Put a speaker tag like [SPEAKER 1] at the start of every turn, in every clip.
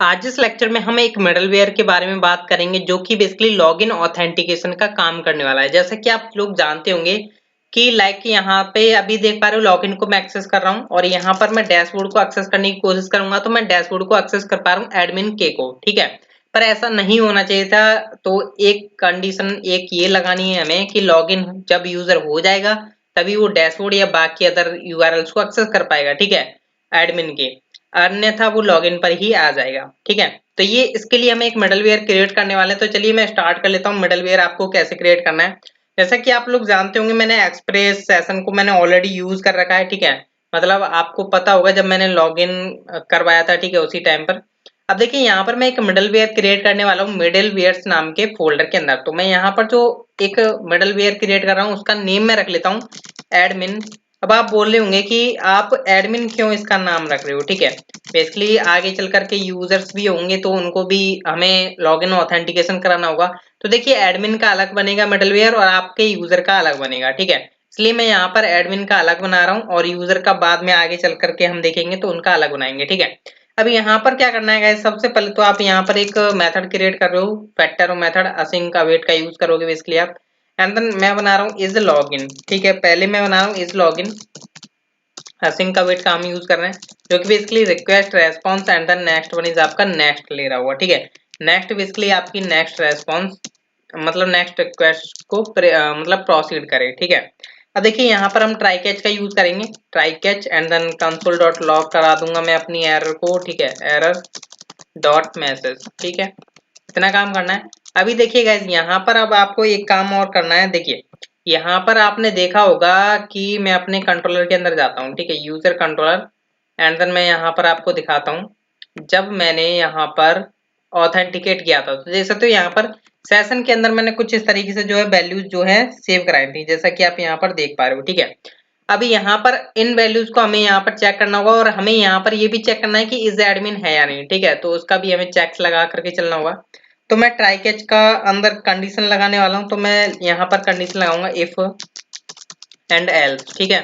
[SPEAKER 1] आज इस लेक्चर में हम एक मिडलवेयर के बारे में बात करेंगे जो कि बेसिकली लॉगिन ऑथेंटिकेशन का काम करने वाला है। जैसा कि आप लोग जानते होंगे कि यहाँ पे अभी देख पा रहे हो लॉगिन को मैं एक्सेस कर रहा हूँ और यहाँ पर मैं डैशबोर्ड को एक्सेस करने की कोशिश करूंगा तो मैं डैशबोर्ड को एक्सेस कर पा रहा हूँ एडमिन के को, ठीक है। पर ऐसा नहीं होना चाहिए था। तो एक कंडीशन एक ये लगानी है हमें कि लॉगिन जब यूजर हो जाएगा तभी वो डैशबोर्ड या बाकी अदर यूआरएल्स को एक्सेस कर पाएगा, ठीक है, एडमिन के। अन्यथा वो लॉगिन पर ही आ जाएगा, ठीक है। तो ये इसके लिए हमें एक मिडलवेयर क्रिएट करने वाले हैं। तो चलिए मैं स्टार्ट कर लेता हूँ मिडलवेयर आपको कैसे क्रिएट करना है। जैसा कि आप लोग जानते होंगे मैंने एक्सप्रेस सेशन को मैंने ऑलरेडी यूज कर रखा है, ठीक है। मतलब आपको पता होगा जब मैंने लॉगिन करवाया था, ठीक है, उसी टाइम पर। अब देखिए यहाँ पर मैं एक मिडलवेयर क्रिएट करने वाला हूँ मिडलवेयर्स नाम के फोल्डर के अंदर। तो मैं यहाँ पर जो एक मिडलवेयर क्रिएट कर रहा हूँ उसका नेम मैं रख लेता हूँ एडमिन। अब आप बोल रहे होंगे कि आप एडमिन क्यों इसका नाम रख रहे हो, ठीक है। बेसिकली आगे चल करके यूजर्स भी होंगे तो उनको भी हमें लॉगिन ऑथेंटिकेशन कराना होगा। तो देखिए एडमिन का अलग बनेगा मिडलवेयर और आपके यूजर का अलग बनेगा, ठीक है। इसलिए मैं यहाँ पर एडमिन का अलग बना रहा हूँ और यूजर का बाद में आगे चल करके हम देखेंगे तो उनका अलग बनाएंगे, ठीक है। अब यहाँ पर क्या करना है गाइस, सबसे पहले तो आप यहाँ पर एक मेथड क्रिएट कर रहे हो, फैक्टर मेथड असिंक अवेट का यूज करोगे बेसिकली आप। एंड देन मैं बना रहा हूँ इज लॉगिन, ठीक है। पहले मैं बना रहा हूँ इज लॉगिन, असिंक का वेट का हम यूज कर रहे हैं जो कि basically request response and then next one is आपका नेक्स्ट ले रहा हुआ, ठीक है। नेक्स्ट बेसिकली आपकी नेक्स्ट रेस्पॉन्स मतलब नेक्स्ट रिक्वेस्ट को मतलब प्रोसीड करे, ठीक है। अब देखिए यहाँ पर हम ट्राई कैच का यूज करेंगे, try catch and then console dot log करा दूंगा मैं अपनी एरर को, ठीक है, एरर डॉट मैसेज, ठीक है। इतना काम करना है। अभी देखिए गाइस यहाँ पर अब आपको एक काम और करना है। देखिए यहाँ पर आपने देखा होगा कि मैं अपने कंट्रोलर के अंदर जाता हूँ, ठीक है, यूजर कंट्रोलर। एंड देन मैं यहाँ पर आपको दिखाता हूँ जब मैंने यहाँ पर ऑथेंटिकेट किया था तो देख सकते हो यहाँ पर सेशन के अंदर मैंने कुछ इस तरीके से जो है वैल्यूज जो है सेव कराई थी, जैसा कि आप यहाँ पर देख पा रहे हो, ठीक है। अभी यहाँ पर इन वैल्यूज को हमें यहाँ पर चेक करना होगा और हमें यहाँ पर ये भी चेक करना है कि इज एडमिन है या नहीं, ठीक है। तो उसका भी हमें चेक्स लगा करके चलना होगा। तो मैं ट्राई कैच का अंदर कंडीशन लगाने वाला हूँ। तो मैं यहाँ पर कंडीशन लगाऊंगा इफ एंड एल्स, ठीक है।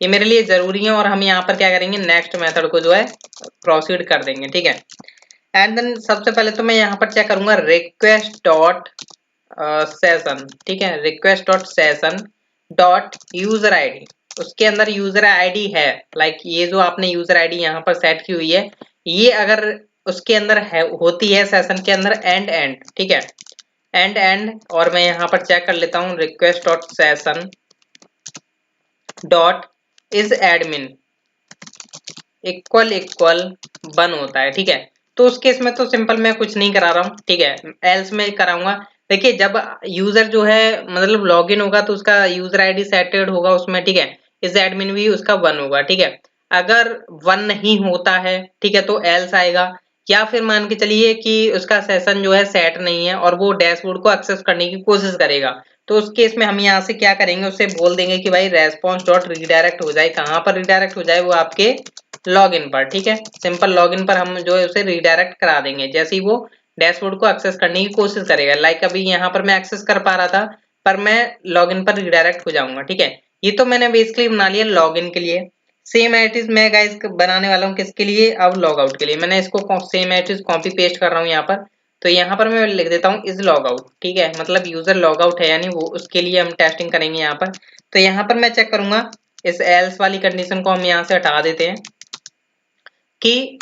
[SPEAKER 1] ये मेरे लिए जरूरी है और हम यहाँ पर क्या करेंगे नेक्स्ट मेथड को जो है प्रोसीड कर देंगे, ठीक है। एंड देन सबसे पहले तो मैं यहाँ पर चेक करूंगा रिक्वेस्ट डॉट सेशन, ठीक है, request dot session dot user ID. उसके अंदर यूजर आईडी है, लाइक ये जो आपने यूजर आईडी यहाँ पर सेट की हुई है, ये अगर उसके अंदर है होती है सेशन के अंदर एंड, ठीक है, एंड। और मैं यहाँ पर चेक कर लेता हूँ request dot session dot is admin equal equal one होता है, ठीक है। तो उस केस में तो सिंपल मैं कुछ नहीं करा रहा हूँ, ठीक है, एल्स में कराऊंगा। देखिए जब यूजर जो है मतलब लॉगिन होगा तो उसका यूजर आईडी सेटेड होगा उसमें, ठीक है, इस एडमिन भी उसका वन होगा, ठीक है। अगर वन नहीं होता है, ठीक है, तो एल्स आएगा। या फिर मान के चलिए कि उसका सेशन जो है सेट नहीं है और वो डैशबोर्ड को एक्सेस करने की कोशिश करेगा, तो उस केस में हम यहाँ से क्या करेंगे, उससे बोल देंगे कि भाई रेस्पॉन्स डॉट रिडायरेक्ट हो जाए। कहाँ पर रिडायरेक्ट हो जाए, वो आपके लॉगिन पर, ठीक है। सिंपल लॉगिन पर हम जो है उसे रिडायरेक्ट करा देंगे जैसे ही वो डैशबोर्ड को एक्सेस करने की कोशिश करेगा। लाइक अभी यहाँ पर मैं एक्सेस कर पा रहा था पर मैं लॉगिन पर रिडायरेक्ट हो जाऊंगा, ठीक है। ये तो मैंने बेसिकली बना लिया लॉगिन के लिए। सेम एटिज मैं गाइस बनाने वाला हूँ किसके लिए, अब लॉग आउट के लिए। मैंने इसको सेम एटिज कॉपी पेस्ट कर रहा हूँ यहाँ पर। तो यहाँ पर मैं लिख देता हूँ इज लॉग आउट, ठीक है, मतलब यूजर लॉग आउट है यानी वो, उसके लिए हम टेस्टिंग करेंगे यहाँ पर। तो यहाँ पर मैं चेक करूंगा, इस एल्स वाली कंडीशन को हम यहाँ से हटा देते हैं कि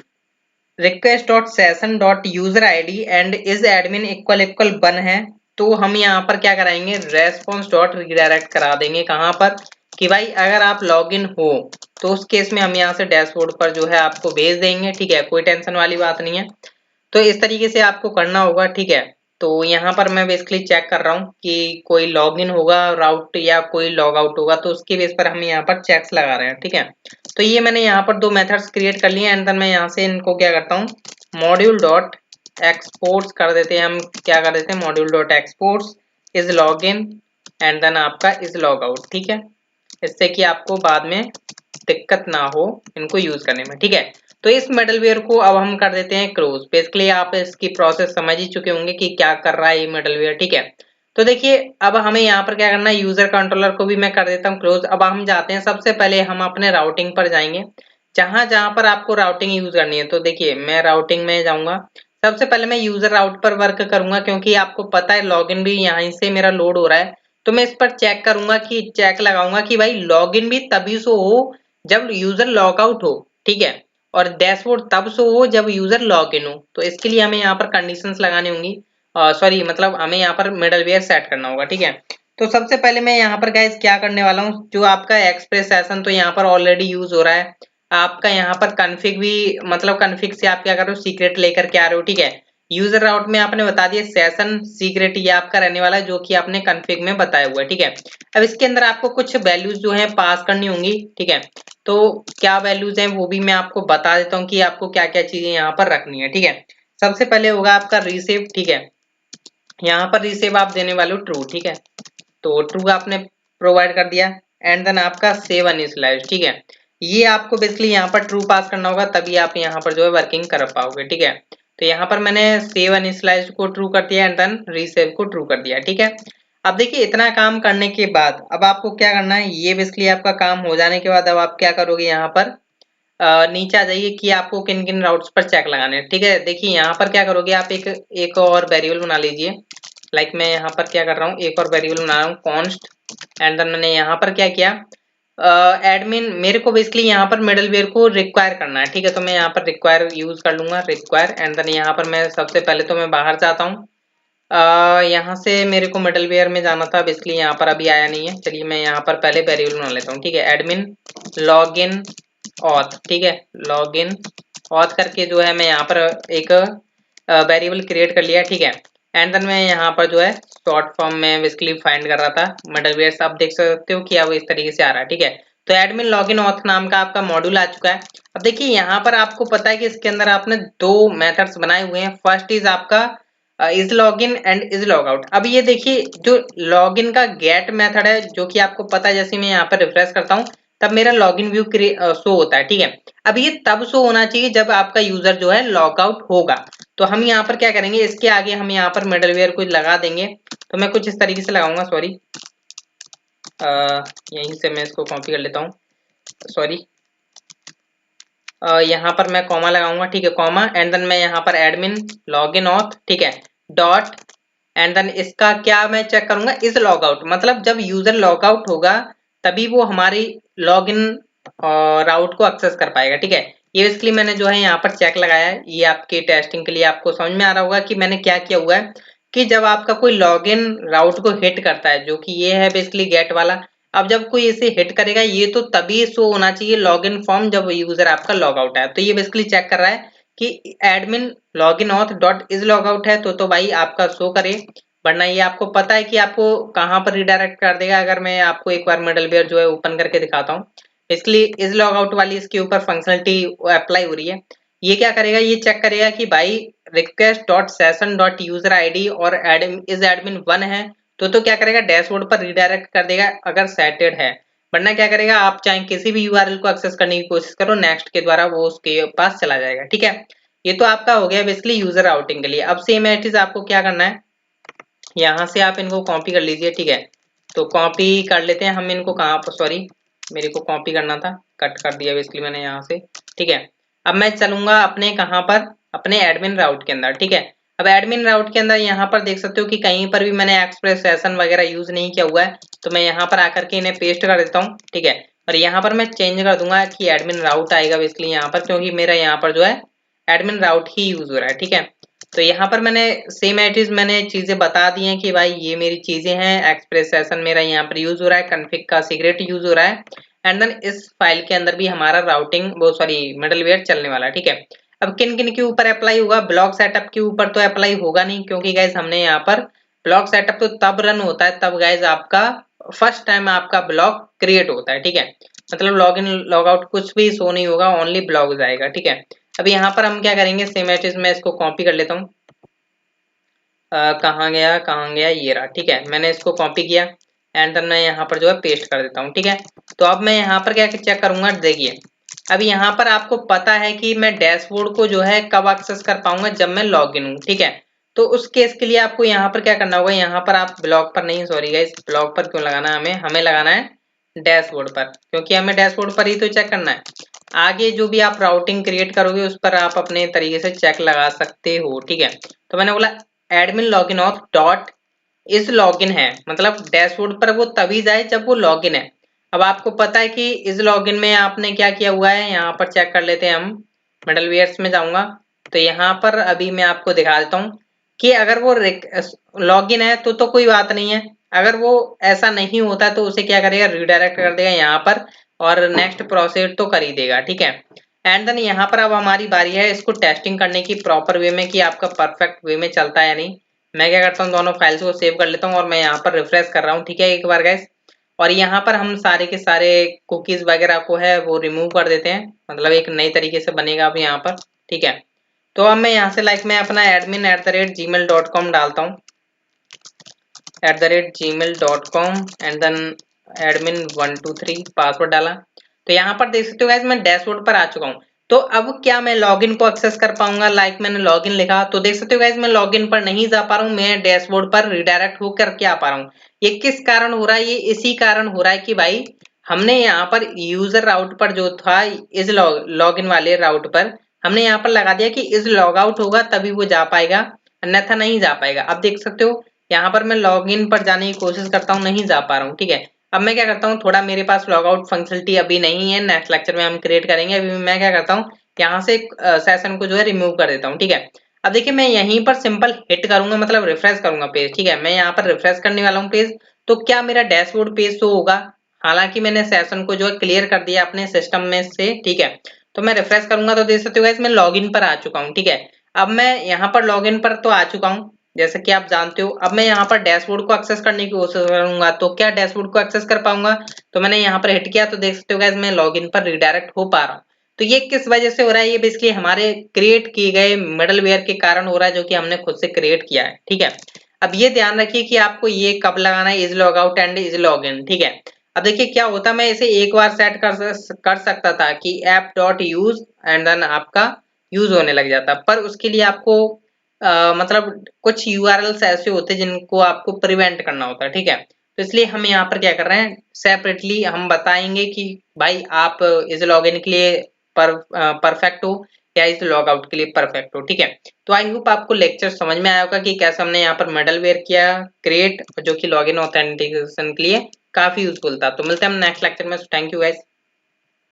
[SPEAKER 1] request dot session dot user ID and is admin equal equal one है। तो हम यहाँ पर क्या कराएंगे रेस्पॉन्स डॉट रिडायरेक्ट करा देंगे कहाँ पर कि भाई अगर आप लॉगिन हो तो उस केस में हम यहाँ से डैशबोर्ड पर जो है आपको भेज देंगे, ठीक है, कोई टेंशन वाली बात नहीं है। तो इस तरीके से आपको करना होगा, ठीक है। तो यहाँ पर मैं बेसिकली चेक कर रहा हूँ कि कोई लॉगिन होगा राउट या कोई लॉग आउट होगा, तो उसके बेस पर हम यहाँ पर चेक्स लगा रहे हैं, ठीक है। तो ये मैंने यहाँ पर दो मेथड्स क्रिएट कर लिए एंड देन मैं यहाँ से इनको क्या करता हूँ मॉड्यूल डॉट एक्सपोर्ट्स कर देते हैं। हम क्या कर देते हैं module dot exports is log in and then आपका इज लॉग आउट, ठीक है, इससे कि आपको बाद में दिक्कत ना हो इनको यूज करने में, ठीक है। तो इस मिडलवेयर को अब हम कर देते हैं क्लोज। बेसिकली आप इसकी प्रोसेस समझ ही चुके होंगे कि क्या कर रहा है ये मिडलवेयर, ठीक है। तो देखिए अब हमें यहाँ पर क्या करना है, यूजर कंट्रोलर को भी मैं कर देता हूँ क्लोज। अब हम जाते हैं, सबसे पहले हम अपने राउटिंग पर जाएंगे। जहां जहां पर आपको राउटिंग यूज करनी है। तो देखिए मैं राउटिंग में जाऊंगा, सबसे पहले मैं यूजर राउट पर वर्क करूंगा, क्योंकि आपको पता है लॉगिन भी यहीं से मेरा लोड हो रहा है। तो मैं इस पर चेक करूंगा कि चेक लगाऊंगा कि भाई लॉगिन भी तभी शो हो जब यूजर लॉग आउट हो, ठीक है, और डैशबोर्ड तब शो हो जब यूजर लॉग इन हो। तो इसके लिए हमें यहाँ पर कंडीशंस लगानी होंगी, सॉरी मतलब हमें यहाँ पर मिडलवेयर सेट करना होगा, ठीक है। तो सबसे पहले मैं यहाँ पर गाइस क्या करने वाला हूँ, जो आपका एक्सप्रेस सेशन तो यहाँ पर ऑलरेडी यूज हो रहा है, आपका यहाँ पर कन्फिग भी, मतलब कन्फिग से आप क्या कर रहे हो, सीक्रेट लेकर के आ रहे हो, ठीक है। यूजर राउट में आपने बता दिया सेशन सीक्रेट ये आपका रहने वाला है, जो कि आपने कन्फिग में बताया हुआ है, ठीक है। अब इसके अंदर आपको कुछ वैल्यूज जो है पास करनी होंगी, ठीक है। तो क्या वैल्यूज हैं वो भी मैं आपको बता देता हूँ कि आपको क्या क्या चीजें यहाँ पर रखनी है, ठीक है। सबसे पहले होगा आपका रिसेव, ठीक है। यहाँ पर रिसेव आप देने वाले हो ट्रू, ठीक है। तो ट्रू आपने प्रोवाइड कर दिया, एंड देन आपका सेव इनिशियलाइज, ठीक है। ये आपको बेसिकली यहाँ पर ट्रू पास करना होगा, तभी आप यहाँ पर जो है वर्किंग कर पाओगे, ठीक है। तो यहाँ पर मैंने सेव इनिशियलाइज को ट्रू कर दिया एंड देन रीसेव को ट्रू कर दिया, ठीक है। अब देखिए इतना काम करने के बाद अब आपको क्या करना है, ये बेसिकली आपका काम हो जाने के बाद अब आप क्या करोगे, यहाँ पर नीचे आ जाइए कि आपको किन किन राउट्स पर चेक लगाने हैं, ठीक है। देखिए यहाँ पर क्या करोगे आप, एक एक और वेरिएबल बना लीजिए। लाइक मैं यहाँ पर क्या कर रहा हूँ, एक और वेरिएबल बना रहा हूँ कॉन्स्ट, एंड देन मैंने यहाँ पर क्या किया, एडमिन मेरे को बेसिकली यहाँ पर मिडलवेयर को रिक्वायर करना है, ठीक है। तो मैं यहाँ पर रिक्वायर यूज कर लूंगा, रिक्वायर, एंड देन यहाँ पर मैं सबसे पहले तो मैं बाहर जाता हूँ, यहाँ से मेरे को मिडलवेयर में जाना था, बेसिकली यहाँ पर अभी आया नहीं है। चलिए मैं यहाँ पर पहले वेरिएबल बना लेता हूँ, ठीक है। एडमिन लॉग इन ऑथ, ठीक है, लॉग इन ऑथ करके जो है मैं यहाँ पर एक वेरिएबल क्रिएट कर लिया, ठीक है। एंड देन मैं यहाँ पर जो है शॉर्ट फॉर्म में बेसिकली फाइंड कर रहा था मिडलवेयर से, आप देख सकते हो कि अब इस तरीके से आ रहा है, ठीक है। तो एडमिन लॉगिन ऑथ नाम का आपका मॉड्यूल आ चुका है। अब देखिए यहाँ पर आपको पता है कि इसके अंदर आपने दो मेथड्स बनाए हुए हैं, फर्स्ट इज आपका is login and is log out. अब ये देखिए जो लॉगिन का गेट मेथड है, जो कि आपको पता है, जैसे मैं यहाँ पर रिफ्रेश करता हूँ तब मेरा लॉगिन व्यू शो होता है, ठीक है। अब ये तब शो होना चाहिए जब आपका यूजर जो है लॉग आउट होगा। तो हम यहाँ पर क्या करेंगे, इसके आगे हम यहाँ पर मिडलवेयर को लगा देंगे। तो मैं कुछ इस तरीके से लगाऊंगा, सॉरी यहीं से मैं इसको कॉपी कर लेता हूँ, सॉरी यहाँ पर मैं कॉमा लगाऊंगा, ठीक है, कॉमा, एंड देन मैं यहाँ पर एडमिन लॉगिन ऑथ, ठीक है, डॉट, एंड देन इसका क्या मैं चेक करूंगा, इज लॉग आउट, मतलब जब यूजर लॉग आउट होगा तभी वो हमारी लॉगिन राउट को एक्सेस कर पाएगा, ठीक है। ये बेसिकली मैंने जो है यहाँ पर चेक लगाया है, ये आपके टेस्टिंग के लिए आपको समझ में आ रहा होगा कि मैंने क्या किया हुआ है, कि जब आपका कोई लॉगिन राउट को हिट करता है, जो कि ये है बेसिकली गेट वाला, अब जब कोई इसे हिट करेगा ये तो तभी शो होना चाहिए लॉगिन फॉर्म जब यूजर आपका लॉग आउट है। तो ये बेसिकली चेक कर रहा है कि admin login auth dot is log out है, तो भाई आपका शो करे, वरना ये आपको पता है कि आपको कहाँ पर रिडायरेक्ट कर देगा। अगर मैं आपको एक बार मिडलवेयर जो है ओपन करके दिखाता हूँ, इसलिए इज लॉग आउट वाली इसके ऊपर फंक्शनलिटी अप्लाई हो रही है। ये क्या करेगा, ये चेक करेगा कि भाई request dot session dot user ID और इज एडमिन 1 है, तो क्या करेगा, डैशबोर्ड पर रिडायरेक्ट कर देगा अगर सेटेड है, वरना क्या करेगा, आप चाहे किसी भी यूआरएल को एक्सेस करने की कोशिश करो नेक्स्ट के द्वारा वो उसके पास चला जाएगा, ठीक है। ये तो आपका हो गया बेसिकली यूजर राउटिंग के लिए। अब सेम एट आपको क्या करना है, यहाँ से आप इनको कॉपी कर लीजिए, ठीक है। तो कॉपी कर लेते हैं हम इनको, कहाँ पर, सॉरी मेरे को कॉपी करना था, कट कर दिया बेसिकली मैंने यहाँ से, ठीक है। अब मैं चलूंगा अपने कहाँ पर, अपने एडमिन राउट के अंदर, ठीक है। अब एडमिन राउट के अंदर यहाँ पर देख सकते हो कि कहीं पर भी मैंने एक्सप्रेस सेशन वगैरह यूज नहीं किया हुआ है, तो मैं यहाँ पर आकर के इन्हें पेस्ट कर देता हूँ, ठीक है। और यहाँ पर मैं चेंज कर दूंगा कि एडमिन राउट आएगा बेसिकली यहाँ पर, क्योंकि मेरा यहाँ पर जो है एडमिन राउट ही यूज हो रहा है, ठीक है। तो यहाँ पर मैंने सेम एट इज मैंने चीजें बता दी हैं कि भाई ये मेरी चीजें हैं, एक्सप्रेस सेशन मेरा यहाँ पर यूज हो रहा है, कॉन्फ़िग का सीक्रेट यूज हो रहा है, एंड देन इस फाइल के अंदर भी हमारा राउटिंग वो सॉरी मिडलवेयर चलने वाला है, ठीक है। अब किन किन के ऊपर अप्लाई होगा, ब्लॉक सेटअप के ऊपर तो अप्लाई होगा नहीं, क्योंकि गाइज हमने यहाँ पर ब्लॉक सेटअप तो तब रन होता है तब गाइज आपका फर्स्ट टाइम आपका ब्लॉक क्रिएट होता है, ठीक है। मतलब लॉग इन लॉग आउट कुछ भी शो नहीं होगा, ओनली ब्लॉक जाएगा, ठीक है। अब यहाँ पर हम क्या करेंगे, सेम एट इज मैं इसको कॉपी कर लेता हूँ, कहाँ गया, ये रहा, ठीक है। मैंने इसको कॉपी किया एंड देन मैं यहाँ पर जो है पेस्ट कर देता हूँ, ठीक है। तो अब मैं यहाँ पर क्या चेक करूंगा, देखिए अब यहाँ पर आपको पता है कि मैं डैशबोर्ड को जो है कब एक्सेस कर पाऊंगा, जब मैं लॉग इन हूँ, ठीक है। तो उस केस के लिए आपको यहाँ पर क्या करना होगा, यहाँ पर आप ब्लॉक पर नहीं, सॉरी गाइस ब्लॉक पर क्यों लगाना है, हमें लगाना है डैशबोर्ड पर, क्योंकि हमें डैशबोर्ड पर ही तो चेक करना है। आगे जो भी आप राउटिंग क्रिएट करोगे उस पर आप अपने तरीके से चेक लगा सकते हो, ठीक है। तो मैंने बोला एडमिन लॉगिन ऑफ डॉट इस लॉगिन है, मतलब डैशबोर्ड पर वो तभी जाए जब वो लॉगिन है। अब आपको पता है कि इस लॉगिन में आपने क्या किया हुआ है, यहाँ पर चेक कर लेते हैं हम। मिडलवेयर्स में जाऊंगा तो यहाँ पर अभी मैं आपको दिखा देता हूँ कि अगर वो लॉगिन है तो कोई बात नहीं है। अगर वो ऐसा नहीं होता तो उसे क्या करेगा, रिडायरेक्ट कर देगा यहाँ पर और नेक्स्ट प्रोसीड तो कर ही देगा, ठीक है। एंड देन यहाँ पर अब हमारी बारी है इसको टेस्टिंग करने की प्रॉपर वे में कि आपका परफेक्ट वे में चलता है या नहीं। मैं क्या करता हूँ, दोनों फाइल्स को सेव कर लेता हूँ और मैं यहाँ पर रिफ्रेश कर रहा हूँ, ठीक है, एक बार गाइस। और यहाँ पर हम सारे के सारे कुकीज वगैरह को है वो रिमूव कर देते हैं, मतलब एक नई तरीके से बनेगा अब यहाँ पर, ठीक है। तो अब मैं यहाँ से मैं अपना admin@gmail.com डालता हूँ, @gmail.com and then admin123 password डाला। तो यहाँ पर देख सकते हो गाइस मैं डैशबोर्ड पर आ चुका हूँ। तो अब क्या मैं लॉगिन को एक्सेस कर पाऊंगा, मैंने लॉगिन लिखा तो देख सकते हो गाइस मैं लॉगिन पर नहीं जा पा रहा हूँ, मैं डैशबोर्ड पर रिडायरेक्ट होकर के आ पा रहा हूँ। ये किस कारण हो रहा है, ये इसी कारण हो रहा है कि भाई हमने यहाँ पर यूजर राउट पर जो था इस लॉगिन वाले राउट पर हमने यहाँ पर लगा दिया कि इस लॉग आउट होगा तभी वो जा पाएगा, अन्यथा नहीं जा पाएगा। अब देख सकते हो यहाँ पर मैं लॉगिन पर जाने की कोशिश करता हूँ, नहीं जा पा रहा हूँ, ठीक है। अब मैं क्या करता हूँ, थोड़ा मेरे पास लॉग आउट फंक्शनलिटी अभी नहीं है, नेक्स्ट लेक्चर में हम क्रिएट करेंगे। अभी मैं क्या करता हूँ, यहाँ से सेशन को जो है रिमूव कर देता हूँ, ठीक है। अब देखिए मैं यहीं पर सिंपल हिट करूंगा, मतलब रिफ्रेश करूंगा पेज, ठीक है। मैं यहाँ पर रिफ्रेश करने वाला हूँ पेज, तो क्या मेरा डैशबोर्ड पेज शो होगा। हालांकि मैंने सेशन को जो है क्लियर कर दिया अपने सिस्टम में से, ठीक है। तो मैं रिफ्रेश करूंगा तो देख सकते हो गाइस मैं लॉगिन पर आ चुका हूँ, ठीक है। अब मैं यहाँ पर लॉगिन पर तो आ चुका हूँ जैसे कि आप जानते हो। अब मैं यहाँ पर डैशबोर्ड को एक्सेस करने की कोशिश करूंगा, तो क्या डैशबोर्ड को एक्सेस कर पाऊंगा। तो मैंने यहाँ पर हिट किया तो देख सकते हो गाइस मैं लॉगिन पर रिडायरेक्ट हो पा रहा हूँ। तो ये किस वजह से हो रहा है, ये बेसिकली हमारे क्रिएट किए गए मिडलवेयर के कारण हो रहा है, जो कि हमने खुद से क्रिएट किया है, ठीक है। अब ये ध्यान रखिए कि आपको ये कब लगाना है, is log out and is log इन, ठीक है। अब देखिए क्या होता, मैं इसे एक बार सेट कर सकता था कि app dot use and then आपका यूज होने लग जाता, पर उसके लिए आपको मतलब कुछ यूआरएल्स ऐसे होते हैं जिनको आपको प्रिवेंट करना होता है, ठीक है। तो इसलिए हम यहाँ पर क्या कर रहे हैं, सेपरेटली हम बताएंगे कि भाई आप इस लॉगिन के लिए परफेक्ट हो या इस लॉग आउट के लिए परफेक्ट हो, ठीक है। तो आई होप आपको लेक्चर समझ में आया होगा कि कैसे हमने यहाँ पर मिडलवेयर किया क्रिएट, जो कि लॉगिन ऑथेंटिकेशन के लिए काफी यूजफुल था। तो मिलते हैं हम नेक्स्ट लेक्चर में। Thank you guys.